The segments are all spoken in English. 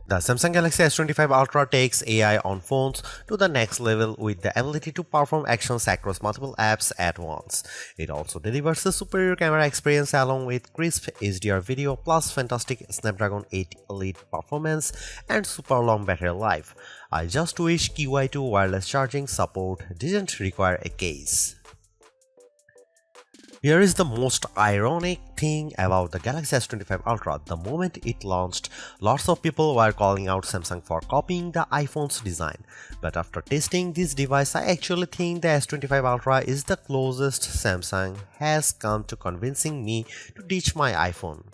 The Samsung Galaxy S25 Ultra takes AI on phones to the next level with the ability to perform actions across multiple apps at once. It also delivers a superior camera experience along with crisp HDR video plus fantastic Snapdragon 8 Elite performance and super long battery life. I just wish QI2 wireless charging support didn't require a case. Here is the most ironic thing about the Galaxy S25 Ultra. The moment it launched, lots of people were calling out Samsung for copying the iPhone's design. But after testing this device, I actually think the S25 Ultra is the closest Samsung has come to convincing me to ditch my iPhone.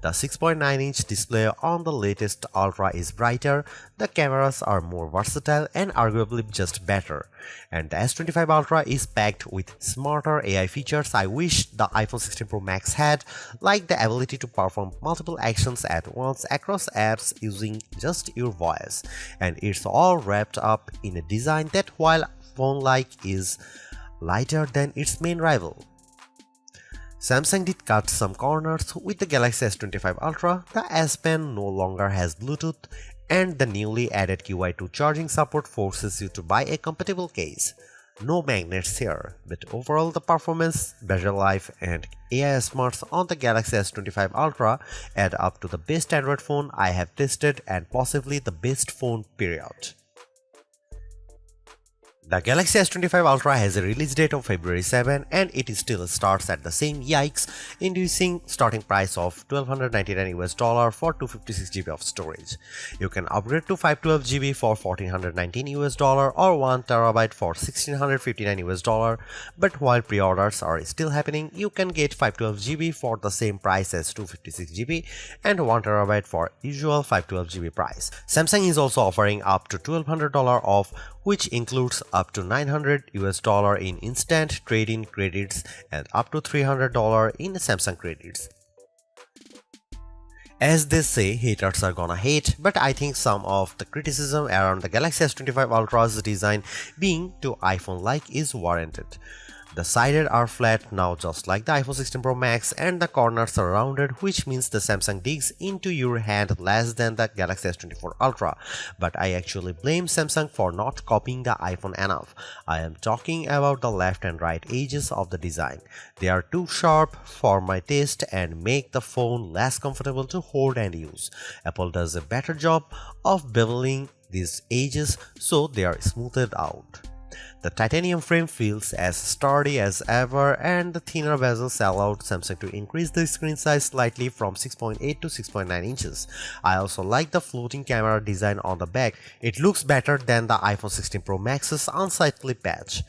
The 6.9-inch display on the latest Ultra is brighter, the cameras are more versatile and arguably just better. And the S25 Ultra is packed with smarter AI features I wish the iPhone 16 Pro Max had, like the ability to perform multiple actions at once across apps using just your voice. And it's all wrapped up in a design that, while phone-like, is lighter than its main rival. Samsung did cut some corners with the Galaxy S25 Ultra. The S Pen no longer has Bluetooth, and the newly added QI2 charging support forces you to buy a compatible case. No magnets here, but overall the performance, battery life, and AI smarts on the Galaxy S25 Ultra add up to the best Android phone I have tested and possibly the best phone period. The Galaxy S25 Ultra has a release date of February 7 and it still starts at the same yikes, inducing starting price of $1,299 for 256GB of storage. You can upgrade to 512GB for $1,419 or 1TB for $1,659, but while pre-orders are still happening, you can get 512GB for the same price as 256GB and 1TB for usual 512GB price. Samsung is also offering up to $1,200 off, which includes up to $900 in instant trade-in credits and up to $300 in Samsung credits. As they say, haters are gonna hate, but I think some of the criticism around the Galaxy S25 Ultra's design being too iPhone-like is warranted. The sides are flat now, just like the iPhone 16 Pro Max, and the corners are rounded, which means the Samsung digs into your hand less than the Galaxy S24 Ultra. But I actually blame Samsung for not copying the iPhone enough. I am talking about the left and right edges of the design. They are too sharp for my taste and make the phone less comfortable to hold and use. Apple does a better job of beveling these edges so they are smoothed out. The titanium frame feels as sturdy as ever, and the thinner bezels allowed Samsung to increase the screen size slightly from 6.8 to 6.9 inches. I also like the floating camera design on the back. It looks better than the iPhone 16 Pro Max's unsightly patch.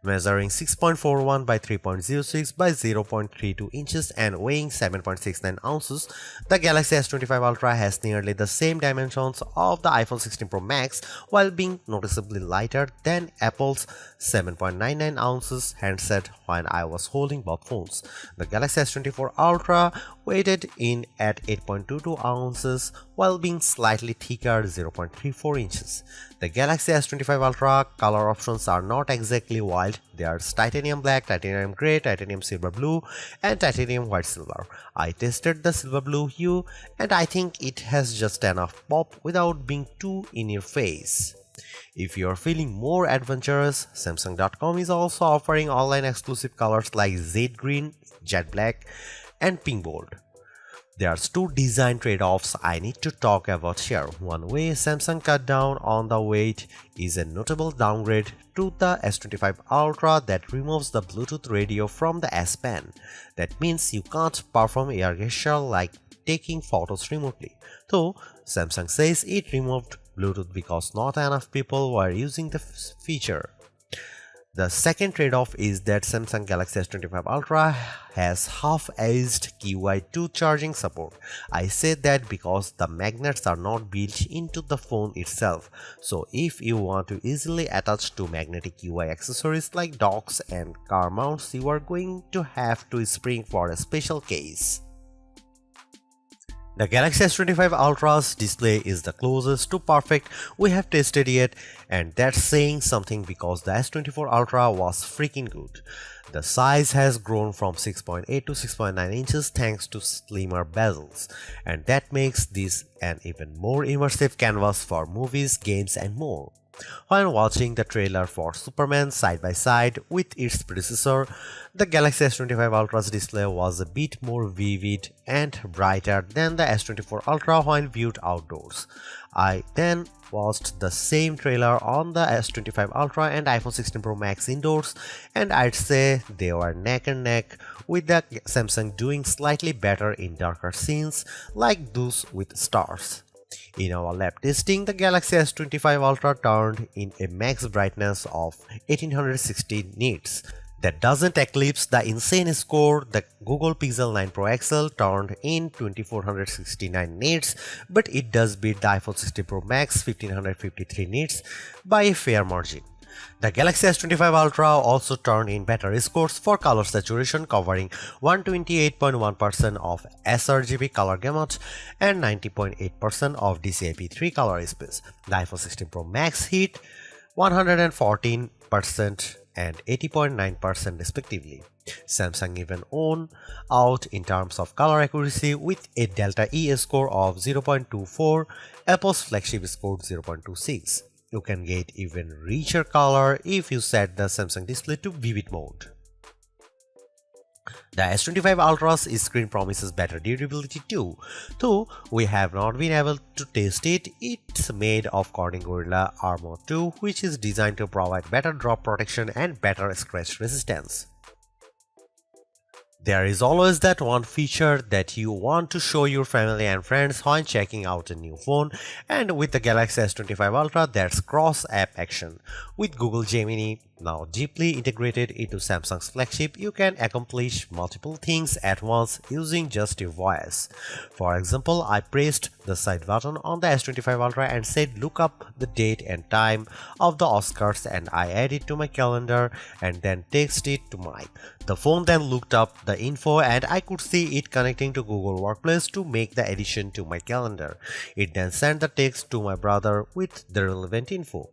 Measuring 6.41 by 3.06 by 0.32 inches and weighing 7.69 ounces, the Galaxy S25 Ultra has nearly the same dimensions of the iPhone 16 Pro Max while being noticeably lighter than Apple's 7.99 ounces handset when I was holding both phones. The Galaxy S24 Ultra weighed in at 8.22 ounces while being slightly thicker, 0.34 inches. The Galaxy S25 Ultra color options are not exactly wild. They are titanium black, titanium grey, titanium silver blue, and titanium white silver. I tested the silver blue hue and I think it has just enough pop without being too in your face. If you are feeling more adventurous, Samsung.com is also offering online exclusive colors like Jade Green, Jet Black, and Pink Gold. There's two design trade-offs I need to talk about here. One way Samsung cut down on the weight is a notable downgrade to the S25 Ultra that removes the Bluetooth radio from the S Pen. That means you can't perform air gesture like taking photos remotely. Though Samsung says it removed Bluetooth because not enough people were using the feature. The second trade-off is that Samsung Galaxy S25 Ultra has half-aged QI2 charging support. I say that because the magnets are not built into the phone itself, so if you want to easily attach two magnetic UI accessories like docks and car mounts, you are going to have to spring for a special case. The Galaxy S25 Ultra's display is the closest to perfect we have tested yet, and that's saying something because the S24 Ultra was freaking good. The size has grown from 6.8 to 6.9 inches thanks to slimmer bezels, and that makes this an even more immersive canvas for movies, games, and more. When watching the trailer for Superman side by side with its predecessor, the Galaxy S25 Ultra's display was a bit more vivid and brighter than the S24 Ultra when viewed outdoors. I then watched the same trailer on the S25 Ultra and iPhone 16 Pro Max indoors, and I'd say they were neck and neck, with the Samsung doing slightly better in darker scenes like those with stars. In our lab testing, the Galaxy S25 Ultra turned in a max brightness of 1860 nits. That doesn't eclipse the insane score the Google Pixel 9 Pro XL turned in 2469 nits, but it does beat the iPhone 16 Pro Max 1553 nits by a fair margin. The Galaxy S25 Ultra also turned in better scores for color saturation, covering 128.1% of sRGB color gamut and 90.8% of DCI-P3 color space. The iPhone 16 Pro Max hit 114% and 80.9% respectively. Samsung even won out in terms of color accuracy with a Delta E score of 0.24, Apple's flagship scored 0.26. You can get even richer color if you set the Samsung display to vivid mode. The S25 Ultra's screen promises better durability too. Though we have not been able to test it, it's made of Corning Gorilla Armor 2, which is designed to provide better drop protection and better scratch resistance. There is always that one feature that you want to show your family and friends when checking out a new phone, and with the Galaxy S25 Ultra that's cross-app action. With Google Gemini now deeply integrated into Samsung's flagship, you can accomplish multiple things at once using just your voice. For example, I pressed the side button on the S25 Ultra and said look up the date and time of the Oscars, and I added it to my calendar and then text it to Mike. The phone then looked up the info and I could see it connecting to Google Workplace to make the addition to my calendar. It then sent the text to my brother with the relevant info.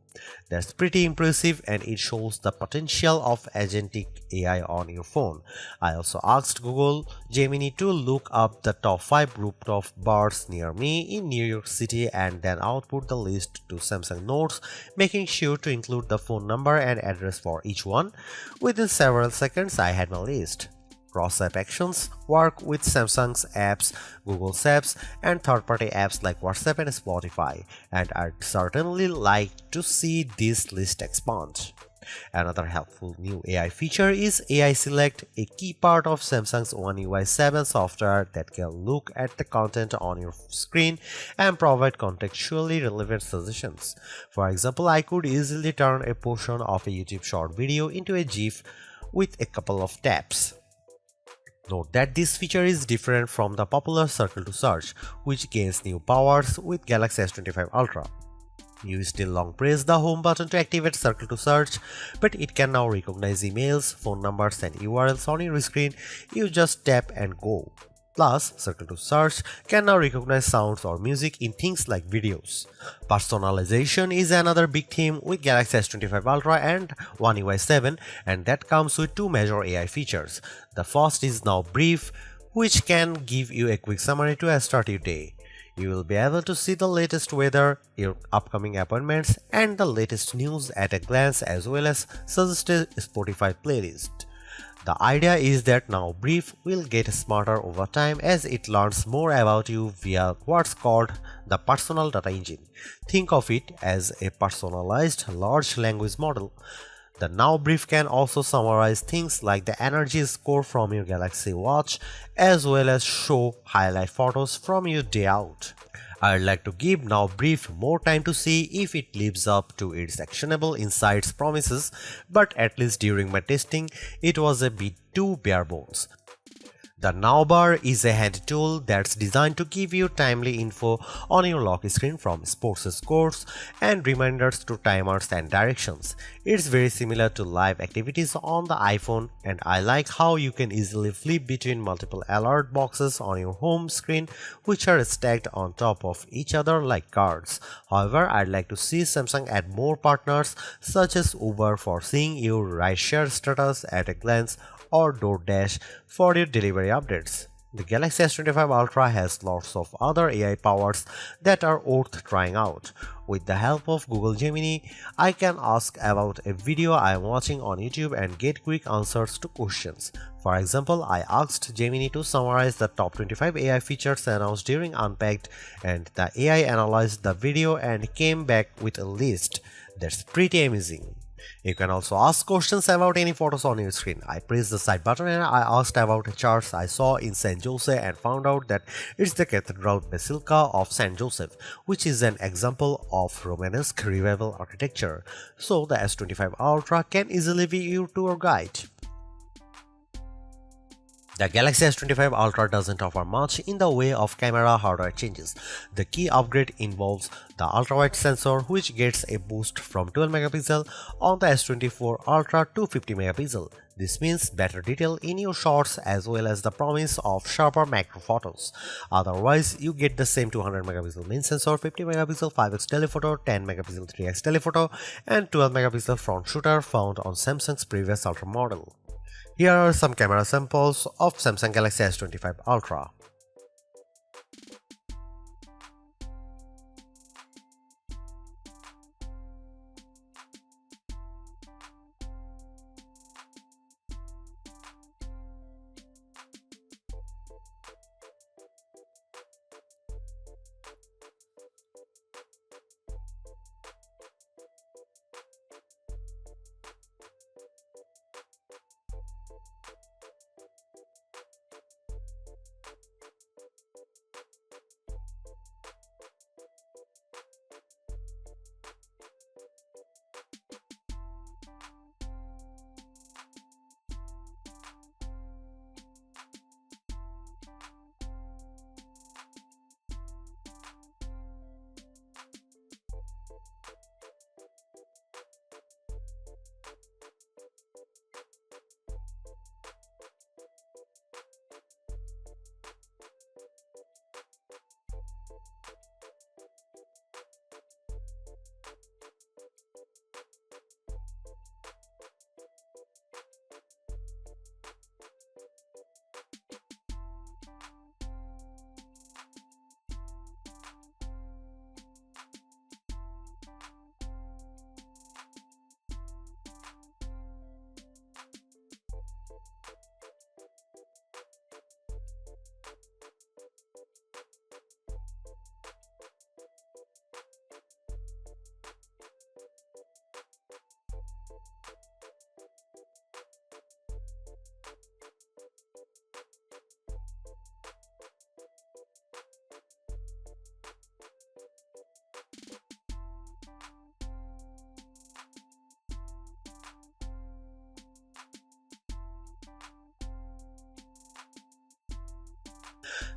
That's pretty impressive, and it shows the potential of agentic AI on your phone. I also asked Google Gemini to look up the top 5 rooftop bars near me in New York City and then output the list to Samsung Notes, making sure to include the phone number and address for each one. Within several seconds, I had my list. Cross-app actions work with Samsung's apps, Google's apps, and third-party apps like WhatsApp and Spotify, and I'd certainly like to see this list expand. Another helpful new AI feature is AI Select, a key part of Samsung's One UI 7 software that can look at the content on your screen and provide contextually relevant suggestions. For example, I could easily turn a portion of a YouTube short video into a GIF with a couple of taps. Note that this feature is different from the popular Circle to Search, which gains new powers with Galaxy S25 Ultra. You still long press the home button to activate Circle to Search, but it can now recognize emails, phone numbers, and URLs on your screen. You just tap and go. Plus, Circle to Search can now recognize sounds or music in things like videos. Personalization is another big theme with Galaxy S25 Ultra and One UI 7, and that comes with two major AI features. The first is Now Brief, which can give you a quick summary to start your day. You will be able to see the latest weather, your upcoming appointments, and the latest news at a glance, as well as suggested Spotify playlist. The idea is that Now Brief will get smarter over time as it learns more about you via what's called the personal data engine. Think of it as a personalized large language model. The Now Brief can also summarize things like the energy score from your Galaxy Watch, as well as show highlight photos from your day out. I'd like to give Now Brief more time to see if it lives up to its actionable insights promises, but at least during my testing, it was a bit too bare bones. The Now bar is a handy tool that's designed to give you timely info on your lock screen from sports scores and reminders to timers and directions. It's very similar to live activities on the iPhone, and I like how you can easily flip between multiple alert boxes on your home screen which are stacked on top of each other like cards. However, I'd like to see Samsung add more partners such as Uber for seeing your rideshare status at a glance or DoorDash for your delivery updates. The Galaxy S25 Ultra has lots of other AI powers that are worth trying out. With the help of Google Gemini, I can ask about a video I am watching on YouTube and get quick answers to questions. For example, I asked Gemini to summarize the top 25 AI features announced during Unpacked, and the AI analyzed the video and came back with a list. That's pretty amazing. You can also ask questions about any photos on your screen. I pressed the side button and I asked about charts I saw in San Jose and found out that it's the Cathedral Basilica of San Joseph, which is an example of Romanesque revival architecture. So the S25 Ultra can easily be your tour guide. The Galaxy S25 Ultra doesn't offer much in the way of camera hardware changes. The key upgrade involves the ultra-wide sensor, which gets a boost from 12 megapixel on the S24 Ultra to 50 megapixel. This means better detail in your shots as well as the promise of sharper macro photos. Otherwise, you get the same 200 megapixel main sensor, 50 megapixel 5x telephoto, 10 megapixel 3x telephoto, and 12 megapixel front shooter found on Samsung's previous Ultra model. Here are some camera samples of Samsung Galaxy S25 Ultra.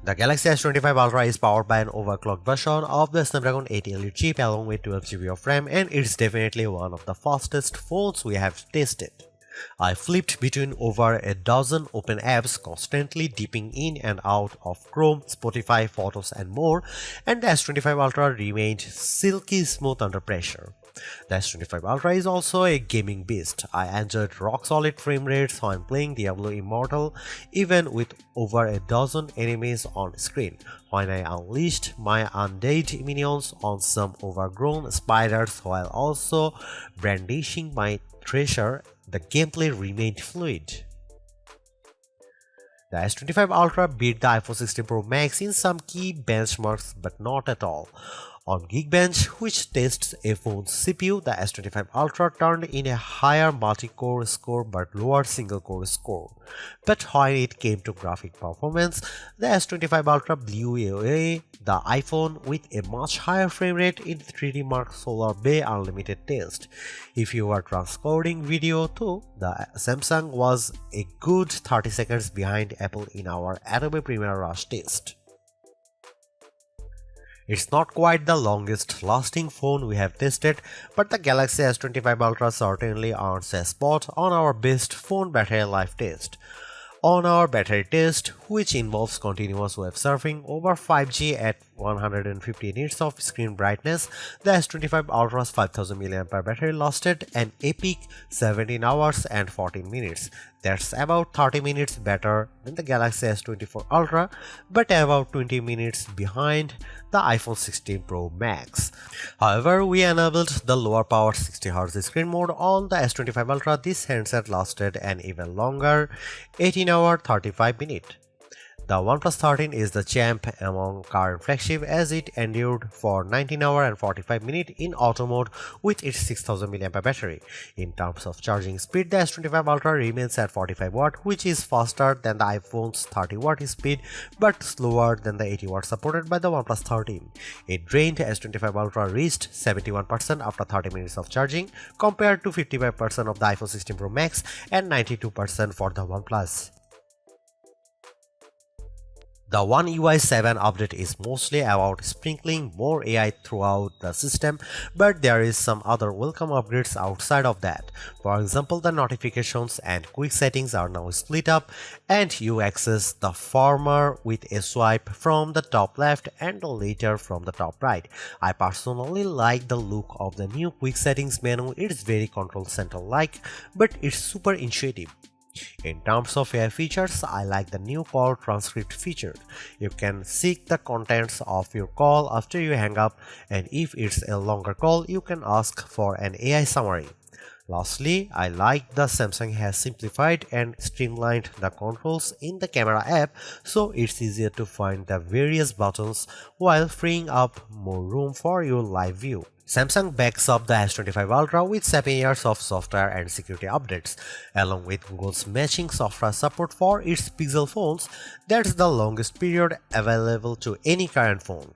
The Galaxy S25 Ultra is powered by an overclocked version of the Snapdragon 8 Elite chip along with 12 GB of RAM, and it's definitely one of the fastest phones we have tested. I flipped between over a dozen open apps, constantly dipping in and out of Chrome, Spotify, Photos and more, and the S25 Ultra remained silky smooth under pressure. The S25 Ultra is also a gaming beast. I enjoyed rock-solid frame rates when playing Diablo Immortal, even with over a dozen enemies on screen. When I unleashed my undead minions on some overgrown spiders while also brandishing my treasure, the gameplay remained fluid. The S25 Ultra beat the iPhone 16 Pro Max in some key benchmarks, but not at all. On Geekbench, which tests a phone's CPU, the S25 Ultra turned in a higher multi-core score but lower single-core score. But when it came to graphic performance, the S25 Ultra blew away the iPhone with a much higher frame rate in 3D Mark Solar Bay Unlimited test. If you are transcoding video too, the Samsung was a good 30 seconds behind Apple in our Adobe Premiere Rush test. It's not quite the longest lasting phone we have tested, but the Galaxy S25 Ultra certainly earns a spot on our best phone battery life test. On our battery test, which involves continuous web surfing over 5G at 150 nits of screen brightness, the S25 Ultra's 5000 mAh battery lasted an epic 17 hours and 14 minutes. That's about 30 minutes better than the Galaxy S24 Ultra, but about 20 minutes behind the iPhone 16 Pro Max. However, we enabled the lower power 60Hz screen mode on the S25 Ultra. This handset lasted an even longer 18 hour 35 minutes. The OnePlus 13 is the champ among current flagship as it endured for 19 hours and 45 minutes in auto mode with its 6000 mAh battery. In terms of charging speed, the S25 Ultra remains at 45 watt, which is faster than the iPhone's 30 watt speed but slower than the 80 watt supported by the OnePlus 13. A drained S25 Ultra reached 71% after 30 minutes of charging compared to 55% of the iPhone 16 Pro Max and 92% for the OnePlus. The One UI 7 update is mostly about sprinkling more AI throughout the system, but there is some other welcome upgrades outside of that. For example, the notifications and quick settings are now split up, and you access the former with a swipe from the top left and the latter from the top right. I personally like the look of the new quick settings menu. It's very control center like, but it's super intuitive. In terms of AI features, I like the new call transcript feature. You can seek the contents of your call after you hang up, and if it's a longer call, you can ask for an AI summary. Lastly, I like the Samsung has simplified and streamlined the controls in the camera app so it's easier to find the various buttons while freeing up more room for your live view. Samsung backs up the S25 Ultra with 7 years of software and security updates, along with Google's matching software support for its Pixel phones. That's the longest period available to any current phone.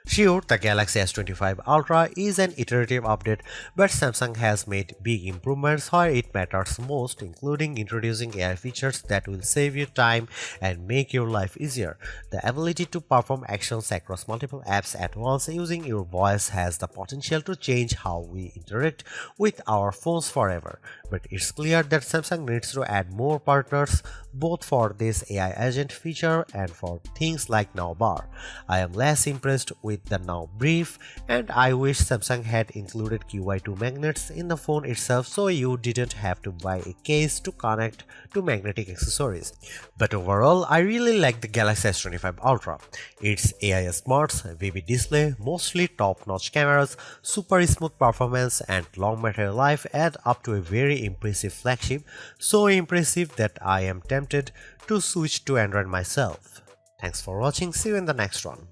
Sure, the Galaxy S25 Ultra is an iterative update, but Samsung has made big improvements where it matters most, including introducing AI features that will save you time and make your life easier. The ability to perform actions across multiple apps at once using your voice has the potential to change how we interact with our phones forever. But it's clear that Samsung needs to add more partners both for this AI agent feature and for things like Now Bar. I am less impressed with the Now Brief, and I wish Samsung had included QI2 magnets in the phone itself so you didn't have to buy a case to connect to magnetic accessories. But overall, I really like the Galaxy S25 Ultra. Its AI smarts, vivid display, mostly top-notch cameras, super smooth performance, and long battery life add up to a very impressive flagship, so impressive that I am tempted to switch to Android myself. Thanks for watching, see you in the next one.